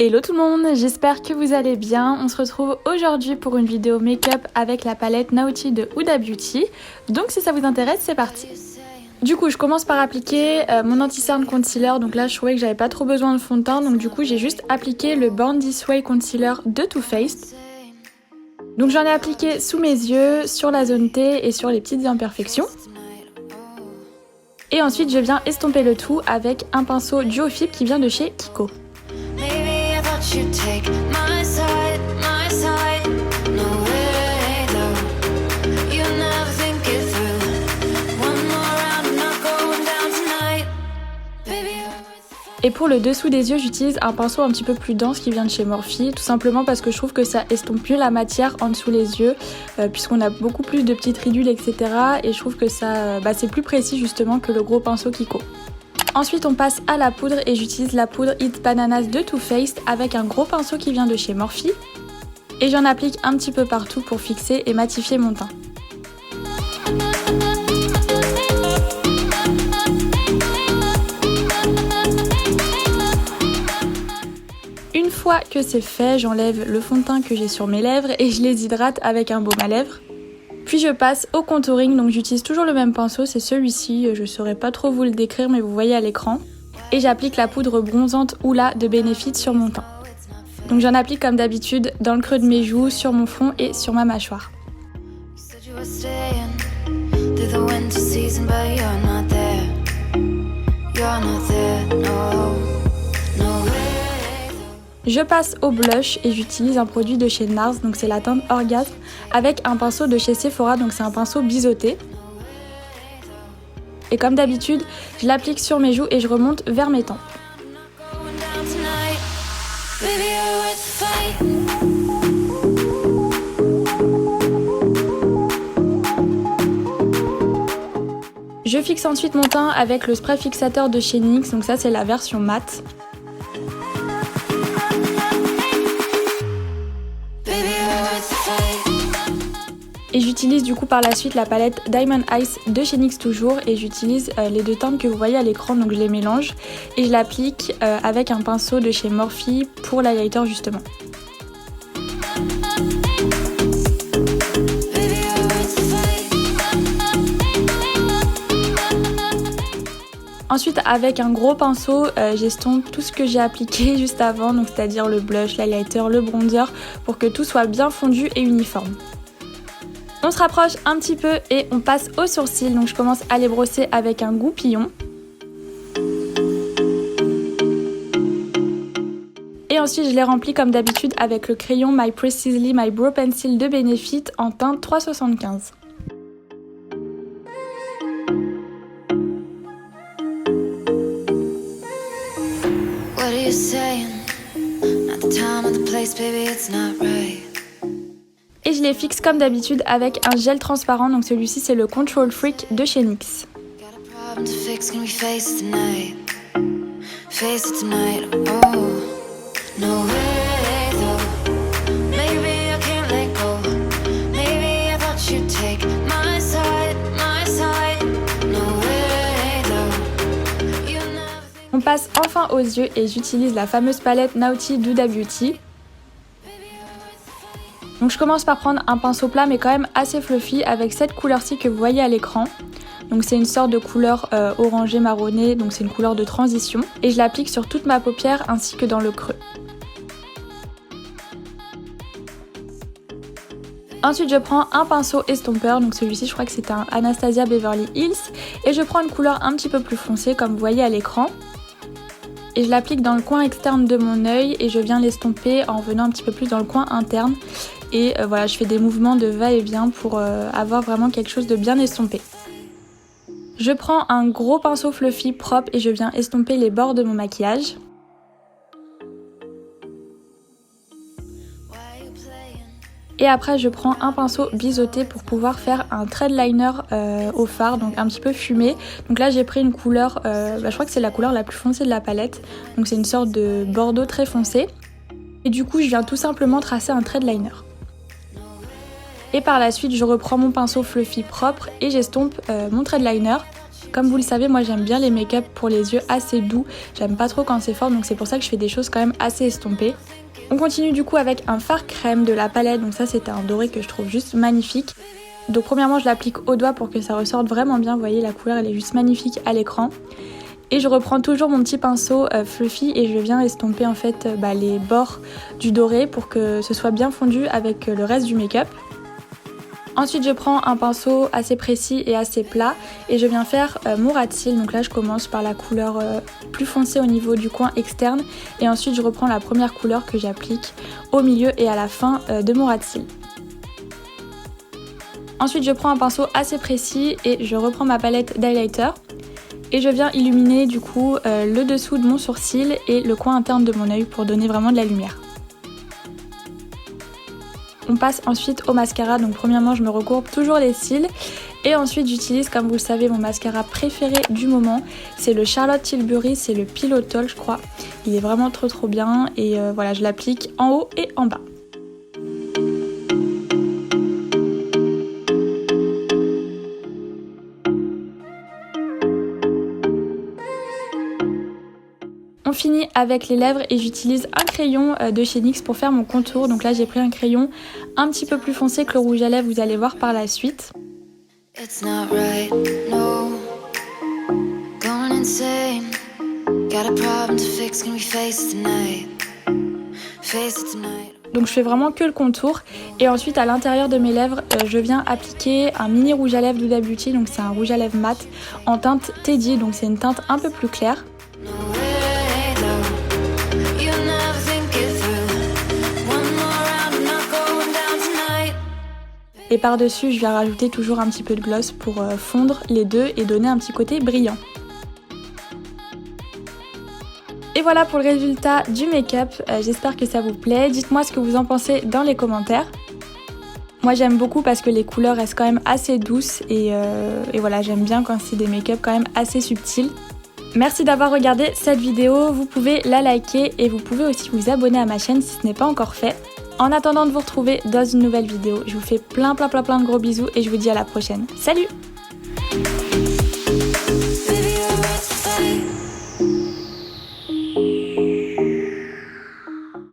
Hello tout le monde, j'espère que vous allez bien. On se retrouve aujourd'hui pour une vidéo make-up avec la palette Naughty de Huda Beauty. Donc si ça vous intéresse, c'est parti. Du coup, je commence par appliquer mon anti-cerne concealer. Donc là, je trouvais que j'avais pas trop besoin de fond de teint. Donc du coup, j'ai juste appliqué le Born This Way Concealer de Too Faced. Donc j'en ai appliqué sous mes yeux, sur la zone T et sur les petites imperfections. Et ensuite, je viens estomper le tout avec un pinceau Duo Fib qui vient de chez Kiko. Et pour le dessous des yeux, j'utilise un pinceau un petit peu plus dense qui vient de chez Morphe, tout simplement parce que je trouve que ça estompe mieux la matière en dessous les yeux, puisqu'on a beaucoup plus de petites ridules, etc. Et je trouve que ça, c'est plus précis justement que le gros pinceau Kiko. Ensuite, on passe à la poudre et j'utilise la poudre Hit Bananas de Too Faced avec un gros pinceau qui vient de chez Morphe. Et j'en applique un petit peu partout pour fixer et matifier mon teint. Une fois que c'est fait, j'enlève le fond de teint que j'ai sur mes lèvres et je les hydrate avec un baume à lèvres. Puis je passe au contouring, donc j'utilise toujours le même pinceau, c'est celui-ci, je saurais pas trop vous le décrire mais vous voyez à l'écran. Et j'applique la poudre bronzante Hoola de Benefit sur mon teint. Donc j'en applique comme d'habitude dans le creux de mes joues, sur mon front et sur ma mâchoire. Je passe au blush et j'utilise un produit de chez NARS, donc c'est la teinte Orgasme, avec un pinceau de chez Sephora, donc c'est un pinceau biseauté. Et comme d'habitude, je l'applique sur mes joues et je remonte vers mes tempes. Je fixe ensuite mon teint avec le spray fixateur de chez NYX, donc ça c'est la version mat. Et j'utilise du coup par la suite la palette Diamond Ice de chez NYX toujours et j'utilise les deux teintes que vous voyez à l'écran, donc je les mélange et je l'applique avec un pinceau de chez Morphe pour l'highlighter justement. Ensuite avec un gros pinceau, j'estompe tout ce que j'ai appliqué juste avant, donc c'est-à-dire le blush, l'highlighter, le bronzer pour que tout soit bien fondu et uniforme. On se rapproche un petit peu et on passe aux sourcils, donc je commence à les brosser avec un goupillon. Et ensuite je les remplis comme d'habitude avec le crayon My Precisely My Brow Pencil de Benefit en teinte 375. What are you saying? Not the time or the place, baby, it's not right. Et je les fixe comme d'habitude avec un gel transparent, donc celui-ci c'est le Control Freak de chez NYX. On passe enfin aux yeux et j'utilise la fameuse palette Naughty d'Huda Beauty. Donc je commence par prendre un pinceau plat mais quand même assez fluffy avec cette couleur-ci que vous voyez à l'écran. Donc c'est une sorte de couleur orangé marronné, donc c'est une couleur de transition. Et je l'applique sur toute ma paupière ainsi que dans le creux. Ensuite je prends un pinceau estompeur, donc celui-ci je crois que c'est un Anastasia Beverly Hills. Et je prends une couleur un petit peu plus foncée comme vous voyez à l'écran. Et je l'applique dans le coin externe de mon œil et je viens l'estomper en venant un petit peu plus dans le coin interne. Et voilà, je fais des mouvements de va-et-vient pour avoir vraiment quelque chose de bien estompé. Je prends un gros pinceau fluffy propre et je viens estomper les bords de mon maquillage. Et après je prends un pinceau biseauté pour pouvoir faire un thread liner au fard, donc un petit peu fumé. Donc là j'ai pris une couleur, je crois que c'est la couleur la plus foncée de la palette. Donc c'est une sorte de bordeaux très foncé. Et du coup je viens tout simplement tracer un thread liner. Et par la suite je reprends mon pinceau fluffy propre et j'estompe mon thread liner. Comme vous le savez, moi j'aime bien les make-up pour les yeux assez doux, j'aime pas trop quand c'est fort, donc c'est pour ça que je fais des choses quand même assez estompées. On continue du coup avec un fard crème de la palette, donc ça c'était un doré que je trouve juste magnifique. Donc premièrement je l'applique au doigt pour que ça ressorte vraiment bien, vous voyez la couleur elle est juste magnifique à l'écran. Et je reprends toujours mon petit pinceau fluffy et je viens estomper en fait les bords du doré pour que ce soit bien fondu avec le reste du make-up. Ensuite je prends un pinceau assez précis et assez plat et je viens faire mon ras de cils. Donc là je commence par la couleur plus foncée au niveau du coin externe et ensuite je reprends la première couleur que j'applique au milieu et à la fin de mon ras de cils. Ensuite je prends un pinceau assez précis et je reprends ma palette d'highlighter. Et je viens illuminer du coup le dessous de mon sourcil et le coin interne de mon œil pour donner vraiment de la lumière. On passe ensuite au mascara, donc premièrement je me recourbe toujours les cils et ensuite j'utilise comme vous le savez mon mascara préféré du moment, c'est le Charlotte Tilbury, c'est le Pillow Talk je crois. Il est vraiment trop bien et voilà je l'applique en haut et en bas. On finit avec les lèvres et j'utilise un crayon de chez NYX pour faire mon contour. Donc là j'ai pris un crayon un petit peu plus foncé que le rouge à lèvres, vous allez voir par la suite. Donc je fais vraiment que le contour et ensuite à l'intérieur de mes lèvres je viens appliquer un mini rouge à lèvres d'Huda Beauty. Donc c'est un rouge à lèvres mat en teinte Teddy, donc c'est une teinte un peu plus claire. Et par-dessus, je viens rajouter toujours un petit peu de gloss pour fondre les deux et donner un petit côté brillant. Et voilà pour le résultat du make-up. J'espère que ça vous plaît. Dites-moi ce que vous en pensez dans les commentaires. Moi j'aime beaucoup parce que les couleurs restent quand même assez douces et voilà, j'aime bien quand c'est des make-up quand même assez subtils. Merci d'avoir regardé cette vidéo, vous pouvez la liker et vous pouvez aussi vous abonner à ma chaîne si ce n'est pas encore fait. En attendant de vous retrouver dans une nouvelle vidéo, je vous fais plein de gros bisous et je vous dis à la prochaine. Salut!